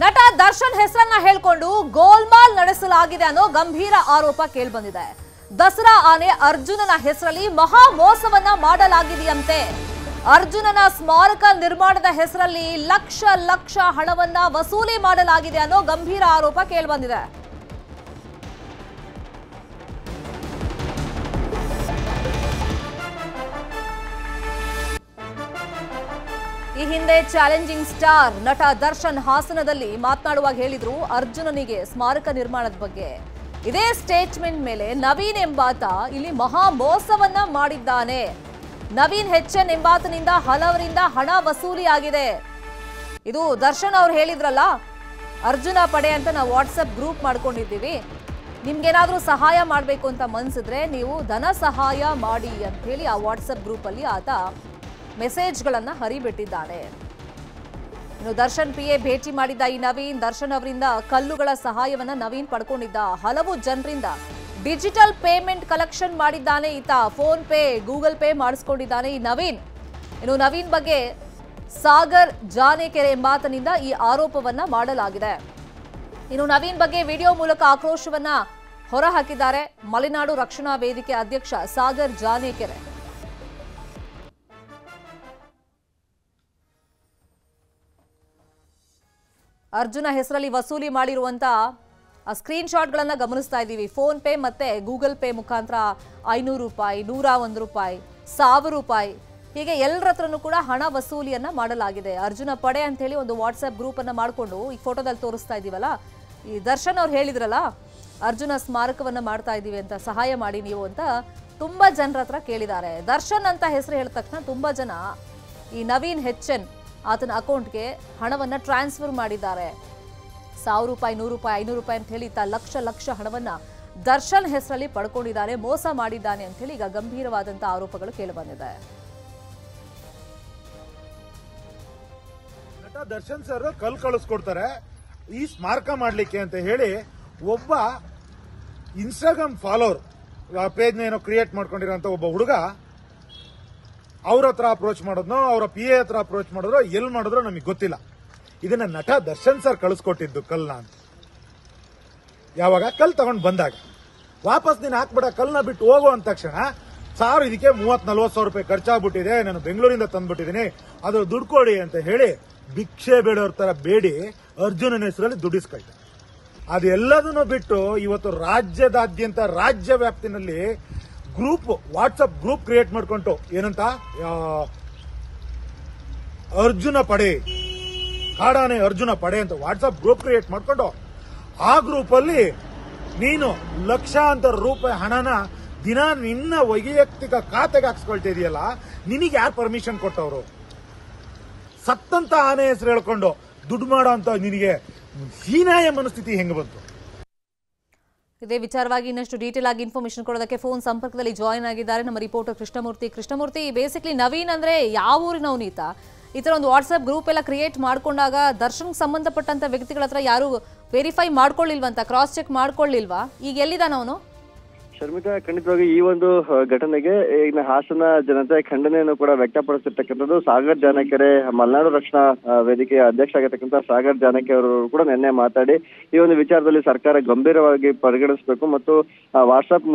ನಟ ದರ್ಶನ್ ಹೆಸರನ್ನ ಹೇಳ್ಕೊಂಡು ಗೋಲ್ಮಾಲ್ ನಡೆಸಲಾಗಿದೆ ಅನ್ನೋ ಗಂಭೀರ ಆರೋಪ ಕೇಳಿಬಂದಿದೆ. ದಸರಾ ಆನೆ ಅರ್ಜುನನ ಹೆಸರಲ್ಲಿ ಮಹಾ ಮೋಸವನ್ನ ಮಾಡಲಾಗಿದೆಯಂತೆ. ಅರ್ಜುನನ ಸ್ಮಾರಕ ನಿರ್ಮಾಣದ ಹೆಸರಲ್ಲಿ ಲಕ್ಷ ಲಕ್ಷ ಹಣವನ್ನ ವಸೂಲಿ ಮಾಡಲಾಗಿದೆ ಅನ್ನೋ ಗಂಭೀರ ಆರೋಪ ಕೇಳಿಬಂದಿದೆ. ಈ ಹಿಂದೆ ಚಾಲೆಂಜಿಂಗ್ ಸ್ಟಾರ್ ನಟ ದರ್ಶನ್ ಹಾಸನದಲ್ಲಿ ಮಾತನಾಡುವಾಗ ಹೇಳಿದ್ರು ಅರ್ಜುನನಿಗೆ ಸ್ಮಾರಕ ನಿರ್ಮಾಣದ ಬಗ್ಗೆ. ಇದೇ ಸ್ಟೇಟ್ಮೆಂಟ್ ಮೇಲೆ ನವೀನ್ ಎಂಬಾತ ಇಲ್ಲಿ ಮಹಾ ಮೋಸವನ್ನ ಮಾಡಿದ್ದಾನೆ. ನವೀನ್ ಹೆಚ್ಎನ್ ಎಂಬಾತನಿಂದ ಹಲವರಿಂದ ಹಣ ವಸೂಲಿ ಆಗಿದೆ. ಇದು ದರ್ಶನ್ ಅವ್ರು ಹೇಳಿದ್ರಲ್ಲ, ಅರ್ಜುನ ಪಡೆ ಅಂತ ನಾವು ವಾಟ್ಸಪ್ ಗ್ರೂಪ್ ಮಾಡ್ಕೊಂಡಿದ್ದೀವಿ, ನಿಮ್ಗೇನಾದ್ರೂ ಸಹಾಯ ಮಾಡಬೇಕು ಅಂತ ಮನ್ಸಿದ್ರೆ ನೀವು ಧನ ಸಹಾಯ ಮಾಡಿ ಅಂತ ಹೇಳಿ ಆ ವಾಟ್ಸಪ್ ಗ್ರೂಪ್ ಅಲ್ಲಿ ಆತ ಮೆಸೇಜ್ಗಳನ್ನ ಹರಿಬಿಟ್ಟಿದ್ದಾನೆ. ಇನ್ನು ದರ್ಶನ್ ಪಿಎ ಭೇಟಿ ಮಾಡಿದ್ದ ಈ ನವೀನ್, ದರ್ಶನ್ ಅವರಿಂದ ಕಲ್ಲುಗಳ ಸಹಾಯವನ್ನ ನವೀನ್ ಪಡ್ಕೊಂಡಿದ್ದ. ಹಲವು ಜನರಿಂದ ಡಿಜಿಟಲ್ ಪೇಮೆಂಟ್ ಕಲೆಕ್ಷನ್ ಮಾಡಿದ್ದಾನೆ ಈತ. ಫೋನ್ ಪೇ, ಗೂಗಲ್ ಪೇ ಮಾಡಿಸ್ಕೊಂಡಿದ್ದಾನೆ ಈ ನವೀನ್. ಇನ್ನು ನವೀನ್ ಬಗ್ಗೆ ಸಾಗರ್ ಜಾನೇಕೆರೆ ಎಂಬಾತನಿಂದ ಈ ಆರೋಪವನ್ನ ಮಾಡಲಾಗಿದೆ. ಇನ್ನು ನವೀನ್ ಬಗ್ಗೆ ವಿಡಿಯೋ ಮೂಲಕ ಆಕ್ರೋಶವನ್ನ ಹೊರಹಾಕಿದ್ದಾರೆ ಮಲೆನಾಡು ರಕ್ಷಣಾ ವೇದಿಕೆ ಅಧ್ಯಕ್ಷ ಸಾಗರ್ ಜಾನೇಕೆರೆ. ಅರ್ಜುನ ಹೆಸರಲ್ಲಿ ವಸೂಲಿ ಮಾಡಿರುವಂತ ಸ್ಕ್ರೀನ್ ಶಾಟ್ಗಳನ್ನ ಗಮನಿಸ್ತಾ ಇದ್ದೀವಿ. ಫೋನ್ ಪೇ ಮತ್ತೆ ಗೂಗಲ್ ಪೇ ಮುಖಾಂತರ 500 ರೂಪಾಯಿ, 101 ರೂಪಾಯಿ, 1000 ರೂಪಾಯಿ, ಹೀಗೆ ಎಲ್ಲರ ಹತ್ರನೂ ಕೂಡ ಹಣ ವಸೂಲಿಯನ್ನ ಮಾಡಲಾಗಿದೆ. ಅರ್ಜುನ ಪಡೆ ಅಂತ ಹೇಳಿ ಒಂದು ವಾಟ್ಸ್ಆಪ್ ಗ್ರೂಪ್ ಅನ್ನ ಮಾಡಿಕೊಂಡು ಈ ಫೋಟೋದಲ್ಲಿ ತೋರಿಸ್ತಾ ಇದೀವಲ್ಲ, ಈ ದರ್ಶನ್ ಅವ್ರು ಹೇಳಿದ್ರಲ್ಲ ಅರ್ಜುನ ಸ್ಮಾರಕವನ್ನ ಮಾಡ್ತಾ ಇದೀವಿ ಅಂತ, ಸಹಾಯ ಮಾಡಿ ನೀವು ಅಂತ ತುಂಬಾ ಜನರ ಹತ್ರ ಕೇಳಿದ್ದಾರೆ. ದರ್ಶನ್ ಅಂತ ಹೆಸರು ಹೇಳಿದ ತಕ್ಷಣ ತುಂಬಾ ಜನ ಈ ನವೀನ್ ಹೆಚ್ಎನ್ ಆತನ ಅಕೌಂಟ್ಗೆ ಹಣವನ್ನ ಟ್ರಾನ್ಸ್ಫರ್ ಮಾಡಿದ್ದಾರೆ. 1000 ರೂಪಾಯಿ, 100 ರೂಪಾಯಿ, 500 ರೂಪಾಯಿ ಅಂತ ಹೇಳಿ ಲಕ್ಷ ಲಕ್ಷ ಹಣವನ್ನ ದರ್ಶನ್ ಹೆಸರಲ್ಲಿ ಪಡ್ಕೊಂಡಿದ್ದಾನೆ, ಮೋಸ ಮಾಡಿದ್ದಾನೆ ಅಂತ ಹೇಳಿ ಈಗ ಗಂಭೀರವಾದಂತಹ ಆರೋಪಗಳು ಕೇಳಿಬಂದಿದೆ. ನಟ ದರ್ಶನ್ ಸರ್ ಕಳಿಸ್ಕೊಡ್ತಾರೆ ಈ ಸ್ಮಾರಕ ಮಾಡ್ಲಿಕ್ಕೆ ಅಂತ ಹೇಳಿ ಒಬ್ಬ ಇನ್ಸ್ಟಾಗ್ರಾಮ್ ಫಾಲೋವರ್ ಪೇಜ್ ಏನೋ ಕ್ರಿಯೇಟ್ ಮಾಡ್ಕೊಂಡಿರೋಂತ ಒಬ್ಬ ಹುಡುಗ ಅವ್ರ ಹತ್ರ ಅಪ್ರೋಚ್ ಮಾಡೋದ್ನೋ ಅವರ ಪಿ ಎ ಹತ್ರ ಅಪ್ರೋಚ್ ಮಾಡಿದ್ರು, ಎಲ್ಲಿ ಮಾಡಿದ್ರು ನಮಗೆ ಗೊತ್ತಿಲ್ಲ. ಇದನ್ನ ನಟ ದರ್ಶನ್ ಸರ್ ಕಳಿಸ್ಕೊಟ್ಟಿದ್ದು ಕಲ್ನ ಅಂತ. ಯಾವಾಗ ಕಲ್ ತಗೊಂಡ್ ಬಂದಾಗ ವಾಪಸ್ ನೀನು ಹಾಕ್ಬಿಡ, ಕಲ್ನ ಬಿಟ್ಟು ಹೋಗೋ ಅಂದ ತಕ್ಷಣ ಸಾರ್ ಇದಕ್ಕೆ 30-40 ಸಾವಿರ ರೂಪಾಯಿ ಖರ್ಚಾಗ್ಬಿಟ್ಟಿದೆ, ನಾನು ಬೆಂಗಳೂರಿಂದ ತಂದ್ಬಿಟ್ಟಿದ್ದೀನಿ, ಅದು ದುಡ್ಡು ಕೊಡಿ ಅಂತ ಹೇಳಿ ಭಿಕ್ಷೆ ಬೇಡೋರ್ ತರ ಬೇಡಿ ಅರ್ಜುನನ ಹೆಸರಲ್ಲಿ ದುಡ್ಡಿಸ್ಕೊಳ್ತಾರೆ. ಅದೆಲ್ಲದನ್ನು ಬಿಟ್ಟು ಇವತ್ತು ರಾಜ್ಯದಾದ್ಯಂತ ರಾಜ್ಯ ವ್ಯಾಪ್ತಿನಲ್ಲಿ ಗ್ರೂಪ್, ವಾಟ್ಸಪ್ ಗ್ರೂಪ್ ಕ್ರಿಯೇಟ್ ಮಾಡ್ಕೊಂಡು ಏನಂತ ಅರ್ಜುನ ಪಡೆ, ಕಾಡಾನೆ ಅರ್ಜುನ ಪಡೆ ಅಂತ ವಾಟ್ಸಪ್ ಗ್ರೂಪ್ ಕ್ರಿಯೇಟ್ ಮಾಡ್ಕೊಂಡು ಆ ಗ್ರೂಪ್ ಅಲ್ಲಿ ನೀನು ಲಕ್ಷಾಂತರ ರೂಪಾಯಿ ಹಣನ ದಿನ ನಿನ್ನ ವೈಯಕ್ತಿಕ ಖಾತೆಗೆ ಹಾಕ್ಸ್ಕೊಳ್ತಾ ಇದೆಯಲ್ಲ, ನಿನಗೆ ಯಾರು ಪರ್ಮಿಷನ್ ಕೊಟ್ಟವರು? ಸತ್ತಂತ ಆನೆ ಹೆಸರು ಹೇಳ್ಕೊಂಡು ದುಡ್ಡು ಮಾಡೋ ಅಂತ ನಿನಗೆ ಹೀನಾಯ ಮನಸ್ಥಿತಿ ಹೆಂಗೆ ಬಂತು? ಇದೇ ವಿಚಾರವಾಗಿ ಇನ್ನಷ್ಟು ಡೀಟೇಲ್ ಆಗಿ ಇನ್ಫಾರ್ಮೇಶನ್ ಕೊಡೋದಕ್ಕೆ ಫೋನ್ ಸಂಪರ್ಕದಲ್ಲಿ ಜಾಯಿನ್ ಆಗಿದ್ದಾರೆ ನಮ್ಮ ರಿಪೋರ್ಟರ್ ಕೃಷ್ಣಮೂರ್ತಿ. ಬೇಸಿಕಲಿ ನವೀನ್ ಅಂದ್ರೆ ಯಾವ ಊರಿನವನೀತ? ಈ ತರ ಒಂದು ವಾಟ್ಸ್ಆಪ್ ಗ್ರೂಪ್ ಎಲ್ಲ ಕ್ರಿಯೇಟ್ ಮಾಡ್ಕೊಂಡಾಗ ದರ್ಶನ್ ಸಂಬಂಧಪಟ್ಟಂತ ವ್ಯಕ್ತಿಗಳ ಹತ್ರ ಯಾರು ವೆರಿಫೈ ಮಾಡ್ಕೊಳ್ಳಿಲ್ವಂತ, ಕ್ರಾಸ್ ಚೆಕ್ ಮಾಡ್ಕೊಳ್ಳಿಲ್ವಾ? ಈಗ ಎಲ್ಲಿದ್ದಾನ ಅವನು? ಶರ್ಮಿತಾ, ಖಂಡಿತವಾಗಿ ಈ ಒಂದು ಘಟನೆಗೆ ಈಗ ಹಾಸನ ಜನತೆ ಖಂಡನೆಯನ್ನು ಕೂಡ ವ್ಯಕ್ತಪಡಿಸಿರ್ತಕ್ಕಂಥದ್ದು. ಸಾಗರ್ ಜಾನೇಕೆರೆ, ಮಲೆನಾಡು ರಕ್ಷಣಾ ವೇದಿಕೆಯ ಅಧ್ಯಕ್ಷ ಆಗಿರ್ತಕ್ಕಂಥ ಸಾಗರ್ ಜಾನೇಕೆರೆ ಅವರು ಕೂಡ ನಿನ್ನೆ ಮಾತಾಡಿ ಈ ಒಂದು ವಿಚಾರದಲ್ಲಿ ಸರ್ಕಾರ ಗಂಭೀರವಾಗಿ ಪರಿಗಣಿಸಬೇಕು ಮತ್ತು ವಾಟ್ಸ್ಆಪ್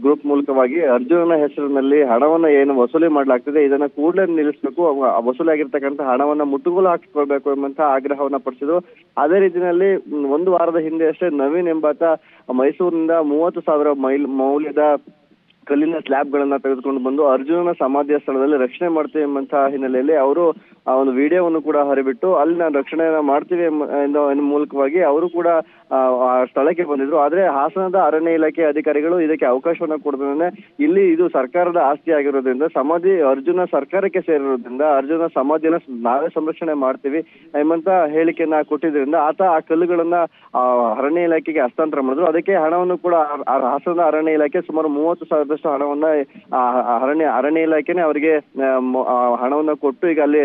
ಗ್ರೂಪ್ ಮೂಲಕವಾಗಿ ಅರ್ಜುನನ ಹೆಸರಿನಲ್ಲಿ ಹಣವನ್ನ ಏನು ವಸೂಲಿ ಮಾಡಲಾಗ್ತಿದೆ ಇದನ್ನ ಕೂಡಲೇ ನಿಲ್ಲಿಸಬೇಕು, ವಸೂಲಿ ಆಗಿರ್ತಕ್ಕಂಥ ಹಣವನ್ನ ಮುಟ್ಟುಗೋಲು ಹಾಕಿಕೊಳ್ಬೇಕು ಎಂಬಂತಹ ಆಗ್ರಹವನ್ನ ಪಡಿಸಿದ್ರು. ಅದೇ ರೀತಿಯಲ್ಲಿ ಒಂದು ವಾರದ ಹಿಂದೆ ಅಷ್ಟೇ ನವೀನ್ ಎಂಬಾತ ಮೈಸೂರಿನಿಂದ 30,000 ಮೌಲ್ಯದ ಕಲ್ಲಿನ ಸ್ಲ್ಯಾಬ್ ಗಳನ್ನ ತೆಗೆದುಕೊಂಡು ಬಂದು ಅರ್ಜುನನ ಸಮಾಧಿಯ ಸ್ಥಳದಲ್ಲಿ ರಕ್ಷಣೆ ಮಾಡ್ತೀವಿ ಎಂಬಂತಹ ಹಿನ್ನೆಲೆಯಲ್ಲಿ ಅವರು ಆ ಒಂದು ವಿಡಿಯೋವನ್ನು ಕೂಡ ಹರಿಬಿಟ್ಟು ಅಲ್ಲಿ ನಾವು ರಕ್ಷಣೆಯನ್ನ ಮಾಡ್ತೀವಿ ಎಂಬ ಮೂಲಕವಾಗಿ ಅವರು ಕೂಡ ಆ ಸ್ಥಳಕ್ಕೆ ಬಂದಿದ್ರು. ಆದ್ರೆ ಹಾಸನದ ಅರಣ್ಯ ಇಲಾಖೆ ಅಧಿಕಾರಿಗಳು ಇದಕ್ಕೆ ಅವಕಾಶವನ್ನ ಕೊಡದೇ ಇಲ್ಲಿ ಇದು ಸರ್ಕಾರದ ಆಸ್ತಿ ಆಗಿರೋದ್ರಿಂದ, ಸಮಾಧಿ ಅರ್ಜುನ ಸರ್ಕಾರಕ್ಕೆ ಸೇರಿರೋದ್ರಿಂದ ಅರ್ಜುನ ಸಮಾಧಿಯನ್ನ ನಾವೇ ಸಂರಕ್ಷಣೆ ಮಾಡ್ತೀವಿ ಎಂಬಂತ ಹೇಳಿಕೆಯನ್ನ ಕೊಟ್ಟಿದ್ರಿಂದ ಆತ ಆ ಕಲ್ಲುಗಳನ್ನ ಅರಣ್ಯ ಇಲಾಖೆಗೆ ಹಸ್ತಾಂತರ ಮಾಡಿದ್ರು. ಅದಕ್ಕೆ ಹಣವನ್ನು ಕೂಡ ಹಾಸನದ ಅರಣ್ಯ ಇಲಾಖೆ ಸುಮಾರು 30,000 ಹಣವನ್ನ ಅರಣ್ಯ ಇಲಾಖೆನೆ ಅವರಿಗೆ ಹಣವನ್ನ ಕೊಟ್ಟು ಈಗ ಅಲ್ಲಿ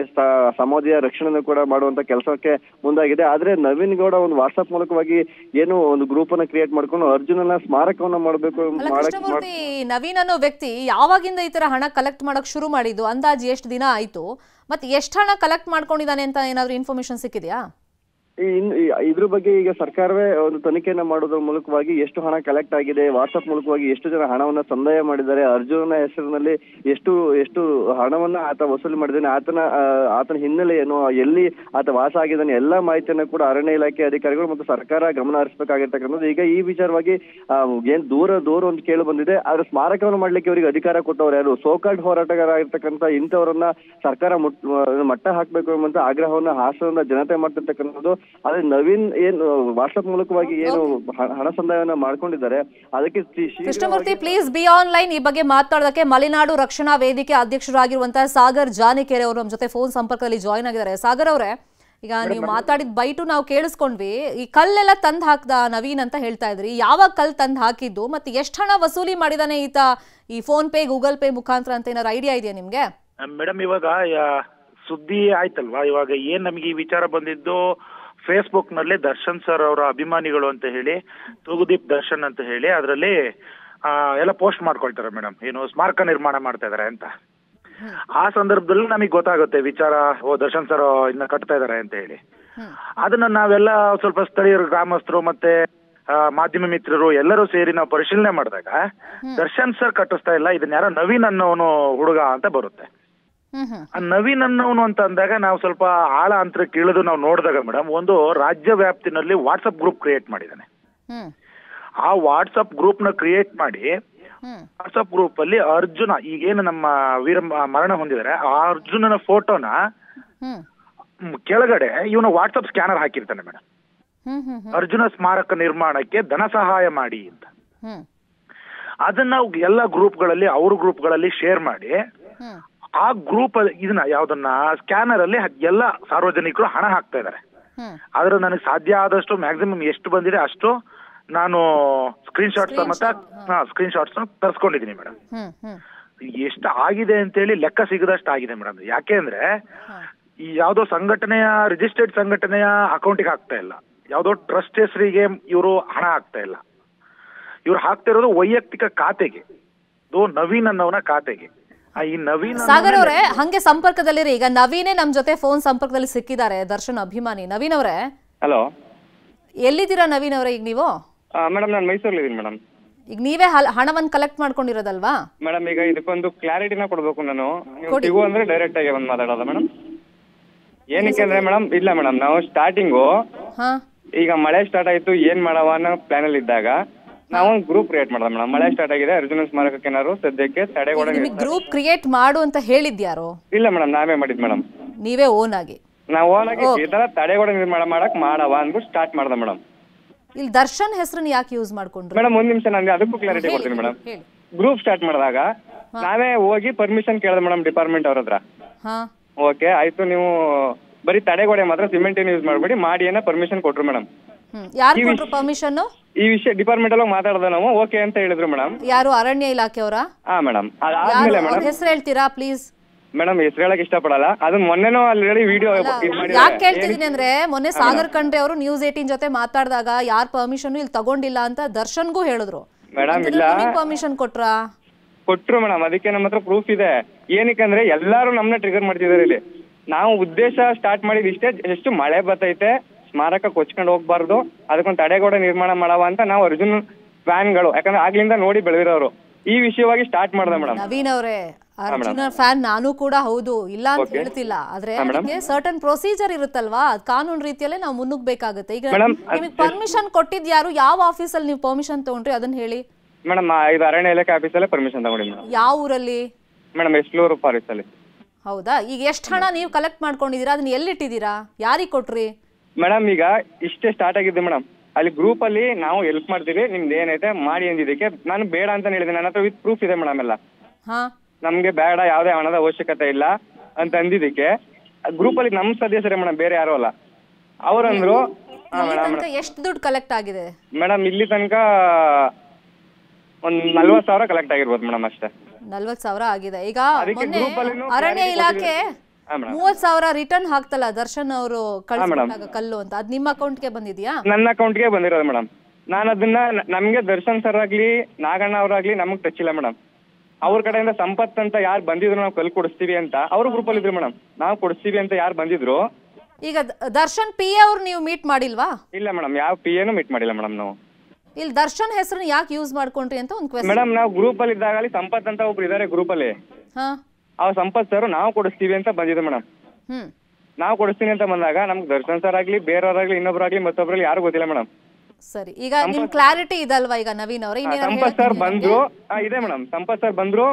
ಸಮಾಧಿಯ ರಕ್ಷಣೆ ಕೂಡ ಮಾಡುವಂತ ಕೆಲಸಕ್ಕೆ ಮುಂದಾಗಿದೆ. ಆದ್ರೆ ನವೀನ್ ಗೌಡ ಒಂದು ವಾಟ್ಸ್ಆಪ್ ಮೂಲಕವಾಗಿ ಏನು ಒಂದು ಗ್ರೂಪ್ ಅನ್ನ ಕ್ರಿಯೇಟ್ ಮಾಡ್ಕೊಂಡು ಅರ್ಜುನನ ಸ್ಮಾರಕವನ್ನ ಮಾಡಬೇಕು. ನವೀನ್ ಅನ್ನೋ ವ್ಯಕ್ತಿ ಯಾವಾಗಿಂದ ಈ ತರ ಹಣ ಕಲೆಕ್ಟ್ ಮಾಡಕ್ ಶುರು ಮಾಡಿದ್ದು? ಅಂದಾಜು ಎಷ್ಟು ದಿನ ಆಯ್ತು? ಮತ್ತೆ ಎಷ್ಟು ಹಣ ಕಲೆಕ್ಟ್ ಮಾಡ್ಕೊಂಡಿದ್ದಾನೆ ಅಂತ ಏನಾದ್ರು ಇನ್ಫಾರ್ಮೇಶನ್ ಸಿಕ್ಕಿದ್ಯಾ? ಇದ್ರ ಬಗ್ಗೆ ಈಗ ಸರ್ಕಾರವೇ ಒಂದು ತನಿಖೆಯನ್ನ ಮಾಡೋದ್ರ ಮೂಲಕವಾಗಿ ಎಷ್ಟು ಹಣ ಕಲೆಕ್ಟ್ ಆಗಿದೆ, ವಾಟ್ಸ್ಆಪ್ ಮೂಲಕವಾಗಿ ಎಷ್ಟು ಜನ ಹಣವನ್ನ ಸಂದಾಯ ಮಾಡಿದ್ದಾರೆ, ಅರ್ಜುನನ ಹೆಸರಿನಲ್ಲಿ ಎಷ್ಟು ಹಣವನ್ನ ಆತ ವಸೂಲಿ ಮಾಡಿದ್ದಾನೆ, ಆತನ ಹಿನ್ನೆಲೆ ಏನು, ಎಲ್ಲಿ ಆತ ವಾಸ ಆಗಿದ್ದಾನೆ, ಎಲ್ಲಾ ಮಾಹಿತಿಯನ್ನ ಕೂಡ ಅರಣ್ಯ ಇಲಾಖೆ ಅಧಿಕಾರಿಗಳು ಮತ್ತು ಸರ್ಕಾರ ಗಮನ ಹರಿಸಬೇಕಾಗಿರ್ತಕ್ಕಂಥದ್ದು. ಈಗ ಈ ವಿಚಾರವಾಗಿ ಏನ್ ದೂರ ಒಂದು ಕೇಳಿ ಬಂದಿದೆ. ಆದ್ರೆ ಸ್ಮಾರಕವನ್ನು ಮಾಡ್ಲಿಕ್ಕೆ ಅವರಿಗೆ ಅಧಿಕಾರ ಕೊಟ್ಟವ್ರು ಯಾರು? ಸೋಕಾಲ್ಡ್ ಹೋರಾಟಗಾರ ಆಗಿರ್ತಕ್ಕಂಥ ಇಂಥವರನ್ನ ಸರ್ಕಾರ ಮಟ್ಟ ಹಾಕ್ಬೇಕು ಎಂಬಂತ ಆಗ್ರಹವನ್ನ ಹಾಸನದ ಜನತೆ ಮಾಡ್ತಿರ್ತಕ್ಕಂಥದ್ದು. ಆದ್ರೆ ನವೀನ್ ಏನು ವಾಟ್ಸ್ಆಪ್ ಮೂಲಕವಾಗಿ ಏನು ಹಣ ಸಂದಾಯವನ್ನ ಮಾಡ್ಕೊಂಡಿದ್ದಾರೆ ಅದಕ್ಕೆ ಕೃಷ್ಣಮೂರ್ತಿ ಪ್ಲೀಸ್ ಬಿ ಆನ್ಲೈನ್. ಈ ಬಗ್ಗೆ ಮಾತನಾಡೋದಕ್ಕೆ ಮಲೆನಾಡು ರಕ್ಷಣಾ ವೇದಿಕೆ ಅಧ್ಯಕ್ಷರಾಗಿರುವಂತಹ ಸಾಗರ್ ಜಾನಿಕೆರೆ ಅವರು ನಮ್ಮ ಜೊತೆ ಫೋನ್ ಸಂಪರ್ಕದಲ್ಲಿ ಜಾಯಿನ್ ಆಗಿದ್ದಾರೆ. ಸಾಗರ್ ಅವರೇ, ಈಗ ನೀವು ಮಾತಾಡಿದ ಬೈಟು ನಾವು ಕೇಳಿಸ್ಕೊಂಡ್ವಿ. ಈ ಕಲ್ಲೆಲ್ಲ ತಂದ್ ಹಾಕ್ದ ನವೀನ್ ಅಂತ ಹೇಳ್ತಾ ಇದ್ರಿ. ಯಾವಾಗ ಕಲ್ ತಂದ್ ಹಾಕಿದ್ದು ಮತ್ತೆ ಎಷ್ಟು ಹಣ ವಸೂಲಿ ಮಾಡಿದಾನೆ ಈತ ಈ ಫೋನ್ ಪೇ ಗೂಗಲ್ ಪೇ ಮುಖಾಂತರ ಅಂತ ಏನಾರು ಐಡಿಯಾ ಇದೆಯಾ ನಿಮ್ಗೆ? ಮೇಡಮ್, ಇವಾಗ ಸುದ್ದಿ ಆಯ್ತಲ್ವಾ, ಇವಾಗ ಏನ್ ನಮಗೆ ಈ ವಿಚಾರ ಬಂದಿದ್ದು ಫೇಸ್ಬುಕ್ ನಲ್ಲಿ ದರ್ಶನ್ ಸರ್ ಅವರ ಅಭಿಮಾನಿಗಳು ಅಂತ ಹೇಳಿ ತೂಗುದೀಪ್ ದರ್ಶನ್ ಅಂತ ಹೇಳಿ ಅದರಲ್ಲಿ ಎಲ್ಲ ಪೋಸ್ಟ್ ಮಾಡ್ಕೊಳ್ತಾರೆ ಮೇಡಮ್, ಏನು ಸ್ಮಾರಕ ನಿರ್ಮಾಣ ಮಾಡ್ತಾ ಇದಾರೆ ಅಂತ. ಆ ಸಂದರ್ಭದಲ್ಲಿ ನಮಗೆ ಗೊತ್ತಾಗುತ್ತೆ ವಿಚಾರ, ದರ್ಶನ್ ಸರ್ ಇನ್ನ ಕಟ್ತಾ ಇದಾರೆ ಅಂತ ಹೇಳಿ. ಅದನ್ನ ನಾವೆಲ್ಲ ಸ್ವಲ್ಪ ಸ್ಥಳೀಯರು, ಗ್ರಾಮಸ್ಥರು ಮತ್ತೆ ಮಾಧ್ಯಮ ಮಿತ್ರರು ಎಲ್ಲರೂ ಸೇರಿ ನಾವು ಪರಿಶೀಲನೆ ಮಾಡಿದಾಗ ದರ್ಶನ್ ಸರ್ ಕಟ್ಟಿಸ್ತಾ ಇಲ್ಲ, ಇದನ್ನ ಯಾರೋ ನವೀನ್ ಅನ್ನೋನು ಹುಡುಗ ಅಂತ ಬರುತ್ತೆ. ಆ ನವೀನ್ ಅನ್ನೋನು ಅಂತ ಅಂದಾಗ ನಾವು ಸ್ವಲ್ಪ ಆಳ ಅಂತರಕ್ಕೆ ಇಳಿದು ನಾವು ನೋಡಿದಾಗ ಮೇಡಮ್, ಒಂದು ರಾಜ್ಯ ವ್ಯಾಪ್ತಿನಲ್ಲಿ ವಾಟ್ಸಪ್ ಗ್ರೂಪ್ ಕ್ರಿಯೇಟ್ ಮಾಡಿದ್ದಾನೆ. ಆ ವಾಟ್ಸಪ್ ಗ್ರೂಪ್ ನ ಕ್ರಿಯೇಟ್ ಮಾಡಿ ವಾಟ್ಸಪ್ ಗ್ರೂಪ್ ಅಲ್ಲಿ ಅರ್ಜುನ, ಈಗೇನು ನಮ್ಮ ವೀರ ಮರಣ ಹೊಂದಿದ್ದಾರೆ, ಆ ಅರ್ಜುನನ ಫೋಟೋನ ಕೆಳಗಡೆ ಇವನು ವಾಟ್ಸಪ್ ಸ್ಕ್ಯಾನರ್ ಹಾಕಿರ್ತಾನೆ ಮೇಡಮ್, ಅರ್ಜುನ ಸ್ಮಾರಕ ನಿರ್ಮಾಣಕ್ಕೆ ಧನ ಸಹಾಯ ಮಾಡಿ ಅಂತ. ಅದನ್ನ ಎಲ್ಲ ಗ್ರೂಪ್ಗಳಲ್ಲಿ ಅವ್ರ ಗ್ರೂಪ್ಗಳಲ್ಲಿ ಶೇರ್ ಮಾಡಿ ಆ ಗ್ರೂಪ್ ಇದನ್ನ ಯಾವ್ದನ್ನ ಸ್ಕ್ಯಾನರ್ ಅಲ್ಲಿ ಎಲ್ಲ ಸಾರ್ವಜನಿಕರು ಹಣ ಹಾಕ್ತಾ ಇದಾರೆ. ಆದ್ರೆ ನನಗೆ ಸಾಧ್ಯ ಆದಷ್ಟು ಮ್ಯಾಕ್ಸಿಮಮ್ ಎಷ್ಟು ಬಂದಿದೆ ಅಷ್ಟು ನಾನು ಸ್ಕ್ರೀನ್ ಶಾಟ್ಸ್ ತರಿಸ್ಕೊಂಡಿದೀನಿ ಮೇಡಮ್. ಎಷ್ಟು ಆಗಿದೆ ಅಂತೇಳಿ ಲೆಕ್ಕ ಸಿಗದಷ್ಟು ಆಗಿದೆ ಮೇಡಮ್. ಯಾಕೆ ಅಂದ್ರೆ ಈ ಯಾವ್ದೋ ಸಂಘಟನೆಯ ರಿಜಿಸ್ಟರ್ಡ್ ಸಂಘಟನೆಯ ಅಕೌಂಟಿಗೆ ಹಾಕ್ತಾ ಇಲ್ಲ, ಯಾವ್ದೋ ಟ್ರಸ್ಟ್ ಹೆಸರಿಗೆ ಇವರು ಹಣ ಹಾಕ್ತಾ ಇಲ್ಲ, ಇವ್ರು ಹಾಕ್ತಾ ಇರೋದು ವೈಯಕ್ತಿಕ ಖಾತೆಗೆ, ನವೀನ್ ಅನ್ನೋನ ಖಾತೆಗೆ. ಈ ನವೀನ್ ಸಾಗರ್ ಅವರೇ ಹಂಗೆ ಸಂಪರ್ಕದಲ್ಲಿರಿ. ಈಗ ನವೀನೇ ನಮ್ ಜೊತೆ ಫೋನ್ ಸಂಪರ್ಕದಲ್ಲಿ ಸಿಕ್ಕಿದ್ದಾರೆ, ದರ್ಶನ್ ಅಭಿಮಾನಿ. ನವೀನ್ ಅವರೇ, ಹಲೋ, ಎಲ್ಲಿದ್ದೀರಾ ನವೀನ್ ಅವರೇ ಈಗ ನೀವು? ಮೇಡಮ್ ನಾನು ಮೈಸೂರಲ್ಲಿ ಇದೀನಿ ಮೇಡಮ್. ಈಗ ನೀವೇ ಹಣವನ್ನು ಕಲೆಕ್ಟ್ ಮಾಡ್ಕೊಂಡಿರೋದಲ್ವಾ ಮೇಡಮ್? ಈಗ ಇದಕ್ಕೊಂದು ಕ್ಲಾರಿಟಿನ ಕೊಡ್ಬೇಕು ನಾನು. ನೀವು ಅಂದ್ರೆ ಡೈರೆಕ್ಟ್ ಆಗಿ ಬಂದು ಮಾತಾಡೋದ ಮೇಡಮ್? ಏನಕ್ಕೆ ಅಂದ್ರೆ ಮೇಡಮ್, ಇಲ್ಲ ಮೇಡಮ್, ನಾವು ಸ್ಟಾರ್ಟಿಂಗು ಈಗ ಮಳೆ ಸ್ಟಾರ್ಟ್ ಆಯ್ತು, ಏನ್ ಮಾಡವ ಅನ್ನೋ ಪ್ಲಾನ್ ಅಲ್ಲಿ ಇದ್ದಾಗ ನಾವು ಒಂದು ಗ್ರೂಪ್ ಕ್ರಿಯೇಟ್ ಮಾಡಿದ ಮೇಡಮ್. ಮಳೆ ಸ್ಟಾರ್ಟ್ ಆಗಿದೆ, ಅರ್ಜುನ ಸ್ಮಾರಕಕ್ಕೆ ಏನಾದ್ರು ಸದ್ಯಕ್ಕೆ ತಡೆಗೋಡೆ. ಗ್ರೂಪ್ ಕ್ರಿಯೇಟ್ ಮಾಡು ಅಂತ ಹೇಳಿದ್ಯಾರು? ಇಲ್ಲ ಮೇಡಮ್, ನಾವೇ ಮಾಡಿದ್ ಮೇಡಮ್. ನೀವೇ ಓನ್ ಆಗಿ? ನಾವು ಓನ್ ಆಗಿ ಈ ತರ ತಡೆಗೋಡೆ ನಿರ್ಮಾಣ ಮಾಡವ ಅಂದ್ಬಿಟ್ಟು ಸ್ಟಾರ್ಟ್ ಮಾಡ್ದ ಮೇಡಮ್. ಇಲ್ಲಿ ದರ್ಶನ್ ಹೆಸರನ್ನ ಯಾಕೆ ಯೂಸ್ ಮಾಡ್ಕೊಂಡ್ರು ಮೇಡಮ್? ಒಂದ್ ನಿಮಿಷ, ನಾನು ಅದಕ್ಕೂ ಕ್ಲಾರಿಟಿ ಕೊಡ್ತೀನಿ ಮೇಡಮ್. ಗ್ರೂಪ್ ಸ್ಟಾರ್ಟ್ ಮಾಡಿದಾಗ ನಾವೇ ಹೋಗಿ ಪರ್ಮಿಷನ್ ಕೇಳಿದೆ ಮೇಡಮ್ ಡಿಪಾರ್ಟ್ಮೆಂಟ್ ಅವ್ರ ಹತ್ರ. ಓಕೆ ಆಯ್ತು, ನೀವು ಬರೀ ತಡೆಗೋಡೆ ಮಾತ್ರ ಸಿಮೆಂಟ್ ಏನು ಯೂಸ್ ಮಾಡ್ಬೇಡಿ ಮಾಡಿ ಏನೋ ಪರ್ಮಿಷನ್ ಕೊಟ್ರು ಮೇಡಮ್. ಯಾರು ಕೊಟ್ರು ಪರ್ಮಿಷನ್? ಈ ವಿಷಯ ಡಿಪಾರ್ಟ್ಮೆಂಟ್ ಅಲ್ಲಿ ಮಾತಾಡ್ದ ನಾವು. ಓಕೆ ಅಂತ ಹೇಳಿದ್ರು ಮೇಡಮ್. ಯಾರು? ಅರಣ್ಯ ಇಲಾಖೆಯವರ? ಹಾ ಮೇಡಮ್. ಅದಾದ್ಮೇಲೆ ಮೇಡಮ್ ಹೆಸರು ಹೇಳ್ತೀರಾ ಪ್ಲೀಸ್? ಮೇಡಮ್ ಹೆಸರು ಹೇಳಕ್ ಇಷ್ಟಪಡಲ್ಲ, ಅದನ್ನ ಮೊನ್ನೆನೋ ಆಲ್ರೆಡಿ ವಿಡಿಯೋ ಯಾಕೆ ಕೇಳ್ತಿದೀನಿ ಅಂದ್ರೆ, ಮೊನ್ನೆ ಸಾಗರ್ ಖಂಡ್ರೆ ಅವರು ನ್ಯೂಸ್ 18 ಜೊತೆ ಮಾತಾಡಿದಾಗ ಯಾರ್ ಪರ್ಮಿಷನ್ ಇಲ್ಲಿ ತಗೊಂಡಿಲ್ಲ ಅಂತ ದರ್ಶನ್ಗೂ ಹೇಳಿದ್ರು ಮೇಡಮ್. ಇಲ್ಲ, ಪರ್ಮಿಷನ್ ಕೊಟ್ರಾ? ಕೊಟ್ರು ಮೇಡಮ್. ಅದಕ್ಕೆ ನಮ್ಮ ಹತ್ರ ಪ್ರೂಫ್ ಇದೆ. ಏನಕ್ಕೆ ಅಂದ್ರೆ ಎಲ್ಲಾರು ನಮ್ನ ಟ್ರಿಗರ್ ಮಾಡ್ತಿದಾರೆ ಇಲ್ಲಿ. ನಾವು ಉದ್ದೇಶ ಸ್ಟಾರ್ಟ್ ಮಾಡಿದ್ ಇಷ್ಟೇ, ಎಷ್ಟು ಮಳೆ ಬರ್ತೈತೆ, ಸ್ಮಾರಕ ಕೊಚ್ಕೊಂಡು ಹೋಗ್ಬಾರ್ದು, ಅದಕ್ಕೊಂದು ತಡೆಗೋಡೆ ನಿರ್ಮಾಣ ಮಾಡವ ಅಂತ ನಾವು ಅರ್ಜುನ್ ಫ್ಯಾನ್ಗಳು, ಯಾಕಂದ್ರೆ ಆಗ್ಲಿಂದ ನೋಡಿ ಬೆಳೆದಿರೋರು, ಈ ವಿಷಯವಾಗಿ ಸ್ಟಾರ್ಟ್ ಮಾಡ್ದೆ ಮೇಡಮ್. ನವೀನ್ ಅವರೇ, ಅರ್ಜುನ ಫ್ಯಾನ್ ನಾನು ಕೂಡ ಹೌದು, ಇಲ್ಲ ಅಂತ ಹೇಳ್ತಿಲ್ಲ. ಆದ್ರೆ ಅದಕ್ಕೆ ಸರ್ಟನ್ ಪ್ರೊಸೀಜರ್ ಇರುತ್ತಲ್ವಾ, ಕಾನೂನು ರೀತಿಯಲ್ಲೇ ನಾವು ಮುನ್ನುಗ್ಬೇಕಾಗುತ್ತೆ. ಈಗ ನಿಮಗೆ ಪರ್ಮಿಷನ್ ಕೊಟ್ಟಿದ್ ಯಾರು? ಯಾವ ಆಫೀಸಲ್ಲಿ ನೀವು ಪರ್ಮಿಷನ್ ತಗೊಂಡ್ರಿ ಅದನ್ನ ಹೇಳಿ ಮೇಡಮ್. ಇದು ಅರಣ್ಯ ಇಲಾಖೆ ಆಫೀಸಲ್ಲೇ ಪರ್ಮಿಷನ್ ತಗೊಂಡಿದ್ವಿ. ಯಾವ ಊರಲ್ಲಿ ಮೇಡಮ್? ಎಸ್ಲೂರು ಫಾರೆಸ್ಟ್ ಅಲ್ಲಿ. ಹೌದಾ? ಈಗ ಎಷ್ಟು ಹಣ ನೀವು ಕಲೆಕ್ಟ್ ಮಾಡ್ಕೊಂಡಿದೀರಾ? ಅದನ್ನ ಎಲ್ಲಿಟ್ಟಿದ್ದೀರಾ? ಯಾರಿಗೆ ಕೊಟ್ರಿ ಮೇಡಮ್? ಈಗ ಇಷ್ಟೇ ಸ್ಟಾರ್ಟ್ ಆಗಿದ್ದೆ ಮೇಡಮ್. ಅಲ್ಲಿ ಗ್ರೂಪ್ ಅಲ್ಲಿ ನಾವು ಹೆಲ್ಪ್ ಮಾಡ್ತೀವಿ, ನಿಮ್ದು ಏನೈತೆ ಮಾಡಿ ಅಂದಿದ್ದಕ್ಕೆ ನಾನು ಬೇಡ ಅಂತ ಹೇಳಿದೆ. ನನ್ನ ಹತ್ರ ವಿತ್ ಪ್ರೂಫ್ ಇದೆ ಮೇಡಮ್ ಎಲ್ಲ. ನಮ್ಗೆ ಬೇಡ, ಯಾವ್ದೇ ಹಣದ ಅವಶ್ಯಕತೆ ಇಲ್ಲ ಅಂತ ಅಂದಿದ್ದಕ್ಕೆ ಗ್ರೂಪ್ ಅಲ್ಲಿ ನಮ್ ಸದಸ್ಯರೇ ಮೇಡಮ್, ಬೇರೆ ಯಾರು ಅಲ್ಲ. ಅವ್ರಂದ್ರು ಎಷ್ಟು ದುಡ್ಡು ಕಲೆಕ್ಟ್ ಆಗಿದೆ ಮೇಡಮ್? ಇಲ್ಲಿ ತನಕ ಒಂದ್ 40,000 ಕಲೆಕ್ಟ್ ಆಗಿರ್ಬೋದು ಮೇಡಮ್ ಅಷ್ಟೇ. 40,000 ಆಗಿದೆ. ಈಗ ಅರಣ್ಯ ಇಲಾಖೆ 30,000 ರಿಟರ್ನ್ ಹಾಕ್ತಲ್ಲ ದರ್ಶನ್ ಅವರು ಕಳ್ಸಿದಾಗ ಕಲ್ಲು ಅಂತ, ಅದ್ ನಿಮ್ಮ ಅಕೌಂಟ್ಗೆ ಬಂದಿದ್ಯಾ? ನನ್ನ ಅಕೌಂಟ್ಗೆ ಬಂದಿರೋದು ಮೇಡಮ್. ನಾನು ಅದನ್ನ ನಮ್ಗೆ ದರ್ಶನ್ ಸರ್ ಆಗ್ಲಿ ನಾಗಣ್ಣ ಅವ್ರಾಗ್ಲಿ ನಮಗ್ ಟಚ್ ಇಲ್ಲ ಮೇಡಮ್. ಅವ್ರ ಕಡೆಯಿಂದ ಸಂಪತ್ ಅಂತ ಯಾರು ಬಂದಿದ್ರು ನಾವು ಕಲ್ ಕೊಡಿಸ್ತೀವಿ ಅಂತ ಅವ್ರ ಗ್ರೂಪ್ ಅಲ್ಲಿ ಇದ್ರು ಮೇಡಮ್. ನಾವು ಕೊಡಿಸ್ತೀವಿ ಅಂತ ಯಾರು ಬಂದಿದ್ರು ಈಗ ದರ್ಶನ್ ಪಿ ಎ ಅವ್ರು ನೀವು ಮೀಟ್ ಮಾಡಿಲ್ವಾ? ಇಲ್ಲ ಮೇಡಮ್, ಯಾವ ಪಿ ಎನು ಮೀಟ್ ಮಾಡಿಲ್ಲ ಮೇಡಮ್ ನಾವು. ಇಲ್ಲಿ ದರ್ಶನ್ ಹೆಸರನ್ನ ಯಾಕೆ ಯೂಸ್ ಮಾಡ್ಕೊಂಡ್ರಿ ಅಂತ ಒಂದು ಕ್ವೆಶ್ಚನ್. ಮೇಡಮ್ ನಾವು ಗ್ರೂಪ್ ಅಲ್ಲಿ ಇದ್ದಾಗ ಅಲ್ಲಿ ಸಂಪತ್ ಅಂತ ಒಬ್ರು ಇದಾರೆ ಗ್ರೂಪ್ ಅಲ್ಲಿ. ಅವ್ರು ಸಂಪತ್ ಸರ್ ನಾವು ಕೊಡಿಸ್ತೀವಿ ಅಂತ ಬಂದಿದೆ ಮೇಡಮ್. ನಾವು ಕೊಡಿಸ್ತೀನಿ ಅಂತ ಬಂದಾಗ ನಮ್ಗೆ ದರ್ಶನ್ ಸರ್ ಆಗ್ಲಿ ಬೇರೆಯವರಾಗ್ಲಿ ಇನ್ನೊಬ್ರಾಗ್ಲಿ ಮತ್ತೊಬ್ರಲ್ಲಿ ಯಾರು ಗೊತ್ತಿಲ್ಲ ಮೇಡಮ್. ಸರಿ, ಈಗ ನಿಮ್ ಕ್ಲಾರಿಟಿ ಇದಲ್ವಾ ಈಗ ನವೀನ್ ಅವರೇ? ಸಂಪತ್ ಸರ್ ಬಂದ್ರು, ಇದೆ ಮೇಡಮ್, ಸಂಪತ್ ಸರ್ ಬಂದ್ರು.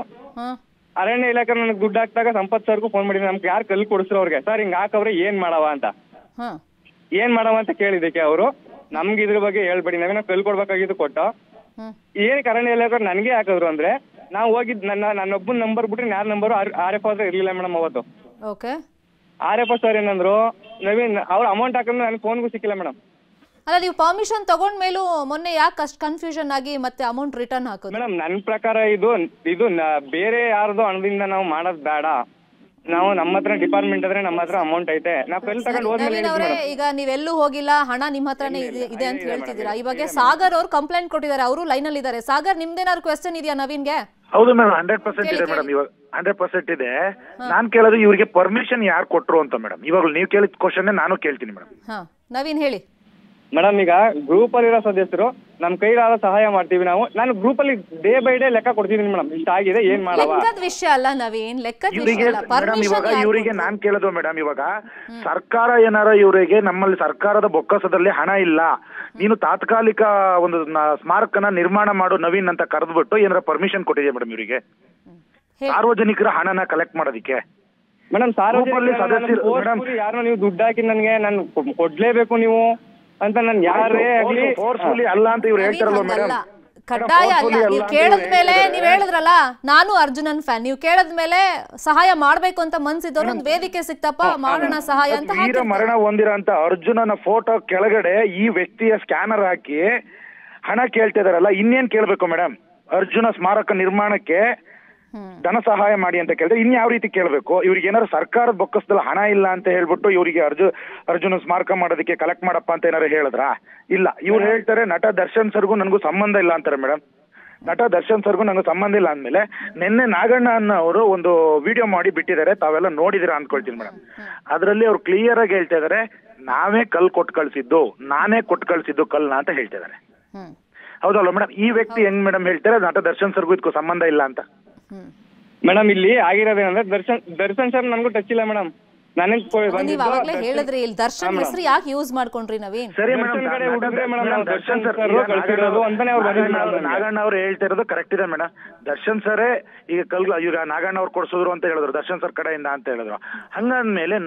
ಅರಣ್ಯ ಇಲಾಖೆ ನನಗೆ ದುಡ್ಡು ಹಾಕ್ದಾಗ ಸಂಪತ್ ಸರ್ಗೂ ಫೋನ್ ಮಾಡಿದ್ರೆ ನಮ್ಗೆ ಯಾರು ಕಲ್ಲು ಕೊಡಿಸ್ರು ಅವ್ರಿಗೆ, ಸರ್ ಹಿಂಗ್ ಹಾಕವ್ರೆ ಏನ್ ಮಾಡವ ಅಂತ ಕೇಳಿದಕ್ಕೆ ಅವರು ನಮ್ಗೆ ಇದ್ರ ಬಗ್ಗೆ ಹೇಳ್ಬೇಡಿ, ನಾವೇನೋ ಕಲ್ಲು ಕೊಡ್ಬೇಕಾಗಿದ್ದು ಕೊಟ್ಟು ಏನಕ್ಕೆ ಅರಣ್ಯ ಇಲಾಖೆ ನನ್ಗೆ ಹಾಕಿದ್ರು ಅಂದ್ರೆ ನಾವು ಹೋಗಿದ್ ನನ್ನೊಬ್ಬನ ನಂಬರ್ ಬಿಟ್ರೆ ಯಾರ ನಂಬರ್ RF ಆದ್ರೆ ಇರ್ಲಿಲ್ಲ ಮೇಡಮ್ ಅವತ್ತು. RF ಸರ್ ಏನಂದ್ರು, ನವೀನ್ ಅವ್ರ ಅಮೌಂಟ್ ಹಾಕಿದ್ರೆ ನನ್ಗೆ ಫೋನ್ಗೂ ಸಿಕ್ಕಿಲ್ಲ ಮೇಡಮ್. ಅಲ್ಲ, ನೀವು ಪರ್ಮಿಷನ್ ತಗೊಂಡ್ ಮೇಲೂ ಮೊನ್ನೆ ಯಾಕೆ ಅಷ್ಟು ಕನ್ಫ್ಯೂಷನ್ ಆಗಿ ಮತ್ತೆ ಅಮೌಂಟ್ ರಿಟರ್ನ್ ಹಾಕೋದು? ಮೇಡಮ್ ನನ್ನ ಪ್ರಕಾರ ಇದು ಬೇರೆ ಯಾರ್ದು ಹಣದಿಂದ ನಾವು ಮಾಡೋದ್ ಬೇಡ. ನಾವು ನಮ್ಮ ಹತ್ರ ಡಿಪಾರ್ಟ್ಮೆಂಟ್ ಆದ್ರೆ ನಮ್ಮ ಹತ್ರ ಅಮೌಂಟ್ ಐತೆ, ನಾವು ಕಲ್ ತಗೊಂಡು ಹೋದ್ಮೇಲೆ. ಈಗ ನೀವೆಲ್ಲೂ ಹೋಗಿಲ್ಲ, ಹಣ ನಿಮ್ಮ ಹತ್ರನೇ ಇದೆ ಅಂತ ಹೇಳ್ತಿದ್ದೀರಾ. ಈ ಬಗ್ಗೆ ಸಾಗರ್ ಅವ್ರು ಕಂಪ್ಲೇಂಟ್ ಕೊಟ್ಟಿದ್ದಾರೆ, ಅವರು ಲೈನ್ ಅಲ್ಲಿ ಇದ್ದಾರೆ. ಸಾಗರ್, ನಿಮ್ದೇನಾದ್ರು ಕ್ವೆಶ್ಚನ್ ಇದೆಯಾ ನವೀನ್ಗೆ? ಹೌದು ಮೇಡಮ್, 100% ಇದೆ ಮೇಡಮ್. ಇವಾಗ 100% ಇದೆ. ನಾನ್ ಕೇಳೋದು ಇವ್ರಿಗೆ ಪರ್ಮಿಷನ್ ಯಾರು ಕೊಟ್ರು ಅಂತ ಮೇಡಮ್. ಇವಾಗ ನೀವು ಕೇಳಿದ ಕ್ವಶನ್ ನಾನು ಕೇಳ್ತೀನಿ ಮೇಡಮ್. ನವೀನ್ ಹೇಳಿ. ಮೇಡಮ್, ಈಗ ಗ್ರೂಪ್ ಅಲ್ಲಿರೋ ಸದಸ್ಯರು ನಮ್ ಕೈಲಾದ ಸಹಾಯ ಮಾಡ್ತೀವಿ ನಾವು. ನಾನು ಗ್ರೂಪ್ ಅಲ್ಲಿ ಡೇ ಬೈ ಡೇ ಲೆಕ್ಕ ಕೊಡ್ತಿದ್ದೀನಿ ಮೇಡಮ್, ಇಷ್ಟ ಆಗಿದೆ ಏನ್ ಮಾಡವ. ಲೆಕ್ಕದ ವಿಷಯ ಅಲ್ಲ ನವೀನ್, ಲೆಕ್ಕದ ವಿಷಯ ಅಲ್ಲ. ಇವಾಗ ಇವರಿಗೆ ನಾನ್ ಕೇಳೋದು ಮೇಡಮ್, ಇವಾಗ ಸರ್ಕಾರ ಏನಾರ ಇವರಿಗೆ ನಮ್ಮಲ್ಲಿ ಸರ್ಕಾರದ ಬೊಕ್ಕಸದಲ್ಲಿ ಹಣ ಇಲ್ಲ, ನೀನು ತಾತ್ಕಾಲಿಕ ಒಂದು ಸ್ಮಾರಕನ ನಿರ್ಮಾಣ ಮಾಡು ನವೀನ್ ಅಂತ ಕರೆದ್ಬಿಟ್ಟು ಏನಾರ ಪರ್ಮಿಷನ್ ಕೊಟ್ಟಿದೆ ಮೇಡಮ್ ಇವರಿಗೆ ಸಾರ್ವಜನಿಕರ ಹಣನ ಕಲೆಕ್ಟ್ ಮಾಡೋದಿಕ್ಕೆ? ಮೇಡಮ್, ಸಾರ್ವಜನಿಕರು ಯಾರು ನೀವು ದುಡ್ಡು ಹಾಕಿ ನನ್ಗೆ ನಾನು ಕೊಡ್ಲೇಬೇಕು ನೀವು ಅಂತ ನನ್ ಯಾರೇ ಆಗ್ಲಿ ಫೋರ್ಸ್ಫುಲಿ ಅಲ್ಲ ಅಂತ ಇವ್ರು ಹೇಳ್ತಾರಲ್ವ ಮೇಡಮ್. ಕಡ್ಡಾಯ ಅಲ್ಲ. ನೀವು ಕೇಳದ್ಮೇಲೆ ನೀವ್ ಹೇಳಿದ್ರಲ್ಲ, ನಾನು ಅರ್ಜುನನ್ ಫ್ಯಾನ್, ನೀವು ಕೇಳದ್ಮೇಲೆ ಸಹಾಯ ಮಾಡ್ಬೇಕು ಅಂತ ಮನ್ಸಿದ್ದವ್ರು ಒಂದು ವೇದಿಕೆ ಸಿಕ್ತಪ್ಪ ಮಾಡೋಣ ಸಹಾಯ ಅಂತ ವೀರ ಮರಣ ಹೊಂದಿರೋಂತ ಅರ್ಜುನನ ಫೋಟೋ ಕೆಳಗಡೆ ಈ ವ್ಯಕ್ತಿಯ ಸ್ಕ್ಯಾನರ್ ಹಾಕಿ ಹಣ ಕೇಳ್ತಾ ಇದಾರಲ್ಲ, ಇನ್ನೇನ್ ಕೇಳ್ಬೇಕು ಮೇಡಮ್? ಅರ್ಜುನ ಸ್ಮಾರಕ ನಿರ್ಮಾಣಕ್ಕೆ ಧನ ಸಹಾಯ ಮಾಡಿ ಅಂತ ಕೇಳಿದ್ರೆ ಇನ್ಯಾವ ರೀತಿ ಕೇಳಬೇಕು? ಇವ್ರಿಗೆ ಏನಾದ್ರು ಸರ್ಕಾರದ ಬೊಕ್ಕಸದಲ್ಲಿ ಹಣ ಇಲ್ಲ ಅಂತ ಹೇಳ್ಬಿಟ್ಟು ಇವರಿಗೆ ಅರ್ಜುನ ಸ್ಮಾರಕ ಮಾಡೋದಕ್ಕೆ ಕಲೆಕ್ಟ್ ಮಾಡಪ್ಪ ಅಂತ ಏನಾರು ಹೇಳಿದ್ರ? ಇಲ್ಲ, ಇವ್ರು ಹೇಳ್ತಾರೆ ನಟ ದರ್ಶನ್ ಸರ್ಗೂ ನನಗೂ ಸಂಬಂಧ ಇಲ್ಲ ಅಂತಾರೆ ಮೇಡಮ್. ನಟ ದರ್ಶನ್ ಸರ್ಗೂ ನಂಗೆ ಸಂಬಂಧ ಇಲ್ಲ ಅಂದ್ಮೇಲೆ ನಿನ್ನೆ ನಾಗಣ್ಣ ಅನ್ನೋರು ಒಂದು ವಿಡಿಯೋ ಮಾಡಿ ಬಿಟ್ಟಿದ್ದಾರೆ, ತಾವೆಲ್ಲ ನೋಡಿದಿರ ಅನ್ಕೊಳ್ತೀನಿ ಮೇಡಮ್. ಅದ್ರಲ್ಲಿ ಅವ್ರು ಕ್ಲಿಯರ್ ಆಗಿ ಹೇಳ್ತಾ ಇದಾರೆ, ನಾವೇ ಕಲ್ ಕೊಟ್ಟು ಕಳ್ಸಿದ್ದು, ನಾನೇ ಕೊಟ್ಟು ಕಳ್ಸಿದ್ದು ಕಲ್ನ ಅಂತ ಹೇಳ್ತಾ ಇದಾರೆ. ಹೌದಲ್ವ ಮೇಡಮ್? ಈ ವ್ಯಕ್ತಿ ಹೆಂಗ್ ಮೇಡಮ್ ಹೇಳ್ತಾರೆ ನಟ ದರ್ಶನ್ ಸರ್ಗೂ ಇದಕ್ಕೂ ಸಂಬಂಧ ಇಲ್ಲ ಅಂತ? ಮೇಡಮ್, ಇಲ್ಲಿ ಆಗಿರೋದೇನಂದ್ರೆ ದರ್ಶನ್ ಸರ್ ನನ್ಗೂ ಟಚ್ ಇಲ್ಲ ಮೇಡಮ್. ಹೇಳಿದ್ರಿ ಇಲ್ಲಿ ದರ್ಶನ್ ಹೆಸರು ಯಾಕೆ ಯೂಸ್ ಮಾಡ್ಕೊಂಡ್ರಿ ನವೀನ್? ಸರಿ ಮೇಡಮ್, ನಾಗಣ್ಣ ಅವ್ರು ಹೇಳ್ತಾ ಇರೋದು ಕರೆಕ್ಟ್ ಇದೆ ಮೇಡಮ್. ದರ್ಶನ್ ಸರೇ ಈಗ ನಾಗಣ್ಣ ಅವ್ರು ಕೊಡ್ಸಿದ್ರು ಅಂತ ಹೇಳಿದ್ರು, ದರ್ಶನ್ ಸರ್ ಕಡೆಯಿಂದ ಅಂತ ಹೇಳಿದ್ರು. ಹಂಗಂದ್ಮೇಲೆ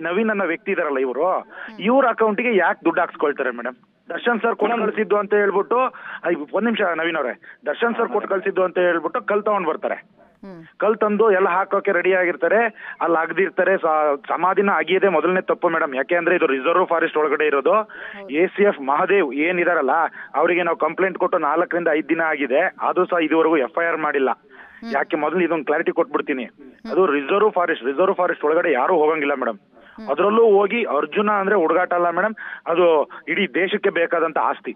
ನವೀನ್ ಅನ್ನೋ ವ್ಯಕ್ತಿ ಇದಾರಲ್ಲ ಇವ್ರ ಅಕೌಂಟಿಗೆ ಯಾಕೆ ದುಡ್ಡು ಹಾಕ್ಸ್ಕೊಳ್ತಾರೆ ಮೇಡಮ್? ದರ್ಶನ್ ಸರ್ ಕೊಟ್ಟು ಕಳ್ಸಿದ್ದು ಅಂತ ಹೇಳ್ಬಿಟ್ಟು, ಒಂದ್ ನಿಮಿಷ ನವೀನ್ ಅವ್ರೆ, ದರ್ಶನ್ ಸರ್ ಕೊಟ್ಟು ಕಳ್ಸಿದ್ದು ಅಂತ ಹೇಳ್ಬಿಟ್ಟು ಕಲ್ ತಗೊಂಡ್ ಬರ್ತಾರೆ. ಕಲ್ ತಂದು ಎಲ್ಲ ಹಾಕೋಕೆ ರೆಡಿ ಆಗಿರ್ತಾರೆ, ಅಲ್ಲಿ ಅಗ್ದಿರ್ತಾರೆ. ಸಮಾಧಿನ ಅಗಿಯದೆ ಮೊದಲನೇ ತಪ್ಪು ಮೇಡಮ್. ಯಾಕೆ ಅಂದ್ರೆ ಇದು ರಿಸರ್ವ್ ಫಾರೆಸ್ಟ್ ಒಳಗಡೆ ಇರೋದು. ACF ಮಹಾದೇವ್ ಏನಿದಾರಲ್ಲ ಅವರಿಗೆ ನಾವು ಕಂಪ್ಲೇಂಟ್ ಕೊಟ್ಟು 4 ರಿಂದ 5 ದಿನ ಆಗಿದೆ, ಅದು ಸಹ ಇದುವರೆಗೂ FIR ಮಾಡಿಲ್ಲ. ಯಾಕೆ ಮೊದಲು ಇದೊಂದು ಕ್ಲಾರಿಟಿ ಕೊಟ್ಬಿಡ್ತೀನಿ. ಅದು ರಿಸರ್ವ್ ಫಾರೆಸ್ಟ್ ಒಳಗಡೆ ಯಾರು ಹೋಗಂಗಿಲ್ಲ ಮೇಡಮ್. ಅದ್ರಲ್ಲೂ ಹೋಗಿ ಅರ್ಜುನ ಅಂದ್ರೆ ಹುಡುಗಾಟ ಅಲ್ಲ ಮೇಡಮ್, ಅದು ಇಡೀ ದೇಶಕ್ಕೆ ಬೇಕಾದಂತ ಆಸ್ತಿ.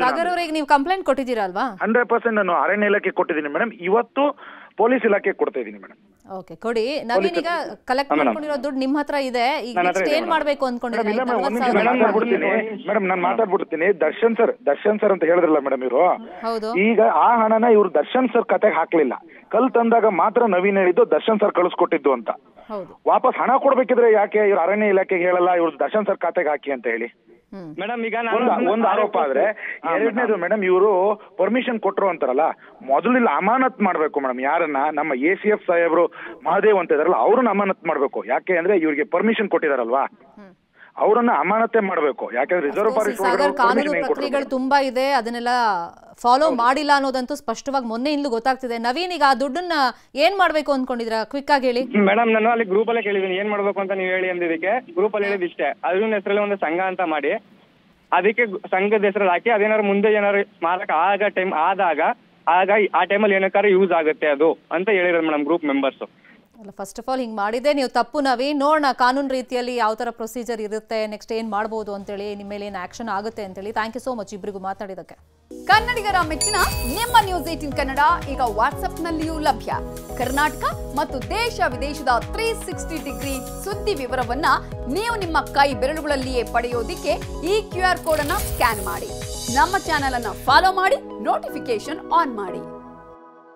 ಸಾಗರ್ ಅವರಿಗೆ ನೀವು ಕಂಪ್ಲೇಂಟ್ ಕೊಟ್ಟಿದ್ದೀರಾ ಅಲ್ವಾ? 100% ನಾನು ಅರಣ್ಯ ಇಲಾಖೆ ಕೊಟ್ಟಿದ್ದೀನಿ ಮೇಡಮ್, ಇವತ್ತು ಪೊಲೀಸ್ ಇಲಾಖೆ ಕೊಡ್ತಾ ಇದೀನಿ ಮೇಡಮ್. ಓಕೆ, ಕೊಡಿ. ನವೀನ್, ಈಗ ಕಲೆಕ್ಟ್ ಮಾಡ್ಕೊಂಡಿರೋ ದುಡ್ಡು ನಿಮ್ಮ ಹತ್ರ ಇದೆ, ಈಗ ನೆಕ್ಸ್ಟ್ ಏನ್ ಮಾಡ್ಬೇಕು ಅನ್ಕೊಂಡಿದ್ದೀರಾ? ಮೇಡಮ್ ನಾನು ಮಾತಾಡ್ಬಿಡ್ತೀನಿ. ದರ್ಶನ್ ಸರ್ ಅಂತ ಹೇಳಿದ್ರಲ್ಲ ಮೇಡಮ್ ಇವರು, ಈಗ ಆ ಹಣನ ಇವ್ರು ದರ್ಶನ್ ಸರ್ ಕತೆಗೆ ಹಾಕ್ಲಿಲ್ಲ. ಕಲ್ ತಂದಾಗ ಮಾತ್ರ ನವೀನ್ ಹೇಳಿದ್ದು ದರ್ಶನ್ ಸರ್ ಕಳಿಸ್ಕೊಟ್ಟಿದ್ದು ಅಂತ. ವಾಪಸ್ ಹಣ ಕೊಡ್ಬೇಕಿದ್ರೆ ಯಾಕೆ ಇವ್ರು ಅರಣ್ಯ ಇಲಾಖೆಗೆ ಹೇಳಲ್ಲ, ಇವ್ರು ದರ್ಶನ್ ಸರ್ ಖಾತೆಗೆ ಹಾಕಿ ಅಂತ ಹೇಳಿ? ಮೇಡಮ್, ಈಗ ಒಂದು ಆರೋಪ ಆದ್ರೆ, ಎರಡನೇದು ಮೇಡಮ್ ಇವರು ಪರ್ಮಿಷನ್ ಕೊಟ್ರು ಅಂತಾರಲ್ಲ, ಮೊದಲು ಇಲ್ಲಿ ಅಮಾನತ್ ಮಾಡ್ಬೇಕು ಮೇಡಮ್. ಯಾರನ್ನ? ನಮ್ಮ ACF ಸಾಹೇಬ್ರು ಮಹಾದೇವ್ ಅಂತ ಇದಾರಲ್ಲ ಅವ್ರನ್ನ ಅಮಾನತ್ ಮಾಡ್ಬೇಕು. ಯಾಕೆ ಅಂದ್ರೆ ಇವ್ರಿಗೆ ಪರ್ಮಿಷನ್ ಕೊಟ್ಟಿದಾರಲ್ವಾ, ಅವರನ್ನ ಅಮಾನತೆ ಮಾಡಬೇಕು. ಯಾಕಂದ್ರೆ ರಿಸರ್ವ್ ಫಾರೆಸ್ಟ್ ಕಾನೂನು ಪ್ರಕ್ರಿಯೆಗಳು ತುಂಬಾ ಇದೆ, ಅದನ್ನೆಲ್ಲ ಫಾಲೋ ಮಾಡಿಲ್ಲ ಅನ್ನೋದಂತೂ ಸ್ಪಷ್ಟವಾಗಿ ಮೊನ್ನೆಯಿಂದಲೂ ಗೊತ್ತಾಗ್ತಿದೆ. ನವೀನ್, ಈಗ ಆ ದುಡ್ಡನ್ನ ಏನ್ ಮಾಡ್ಬೇಕು ಅನ್ಕೊಂಡಿದ್ರ? ಕ್ವಿಕ್ ಆಗಿ ಹೇಳಿ ಮೇಡಮ್. ನಾನು ಅಲ್ಲಿ ಗ್ರೂಪ್ ಅಲ್ಲೇ ಕೇಳಿದೀನಿ ಏನ್ ಮಾಡ್ಬೇಕು ಅಂತ, ನೀವು ಹೇಳಿ ಅಂದಿದ್ದಕ್ಕೆ ಗ್ರೂಪ್ ಅಲ್ಲಿ ಹೇಳಿದ್ ಇಷ್ಟೇ, ಅದ್ರ ಹೆಸರಲ್ಲಿ ಒಂದು ಸಂಘ ಅಂತ ಮಾಡಿ ಅದಕ್ಕೆ ಸಂಘದ ಹೆಸರಲ್ಲಿ ಹಾಕಿ, ಅದೇನಾದ್ರು ಮುಂದೆ ಏನಾದ್ರು ಸ್ಮಾರಕ ಆದಾಗ ಆ ಟೈಮಲ್ಲಿ ಏನಕ್ಕಾರು ಯೂಸ್ ಆಗುತ್ತೆ ಅದು ಅಂತ ಹೇಳಿರೋದು ಮೇಡಮ್ ಗ್ರೂಪ್ ಮೆಂಬರ್ಸ್. ಅಲ್ಲ, ಫಸ್ಟ್ ಆಫ್ ಆಲ್ ಹಿಂಗೆ ಮಾಡಿದೆ ನೀವು ತಪ್ಪು ನವೀನ್. ನೋಡೋಣ ಕಾನೂನು ರೀತಿಯಲ್ಲಿ ಯಾವ ಥರ ಪ್ರೊಸೀಜರ್ ಇರುತ್ತೆ, ನೆಕ್ಸ್ಟ್ ಏನು ಮಾಡ್ಬೋದು ಅಂತೇಳಿ, ನಿಮ್ಮ ಮೇಲೆ ಏನು ಆ್ಯಕ್ಷನ್ ಆಗುತ್ತೆ ಅಂತೇಳಿ. ಥ್ಯಾಂಕ್ ಯು ಸೋ ಮಚ್ ಇಬ್ಬರಿಗೂ ಮಾತಾಡಿದ್ದಕ್ಕೆ. ಕನ್ನಡಿಗರ ಮೆಚ್ಚಿನ ನಿಮ್ಮ ನ್ಯೂಸ್ 18 ಕನ್ನಡ ಈಗ ವಾಟ್ಸ್ಆಪ್ನಲ್ಲಿಯೂ ಲಭ್ಯ. ಕರ್ನಾಟಕ ಮತ್ತು ದೇಶ ವಿದೇಶದ 360 ಡಿಗ್ರಿ ಸುದ್ದಿ ವಿವರವನ್ನ ನೀವು ನಿಮ್ಮ ಕೈ ಬೆರಳುಗಳಲ್ಲಿಯೇ ಪಡೆಯೋದಿಕ್ಕೆ ಈ QR ಕೋಡ್ ಅನ್ನ ಸ್ಕ್ಯಾನ್ ಮಾಡಿ. ನಮ್ಮ ಚಾನೆಲ್ ಅನ್ನ ಫಾಲೋ ಮಾಡಿ, ನೋಟಿಫಿಕೇಶನ್ ಆನ್ ಮಾಡಿ.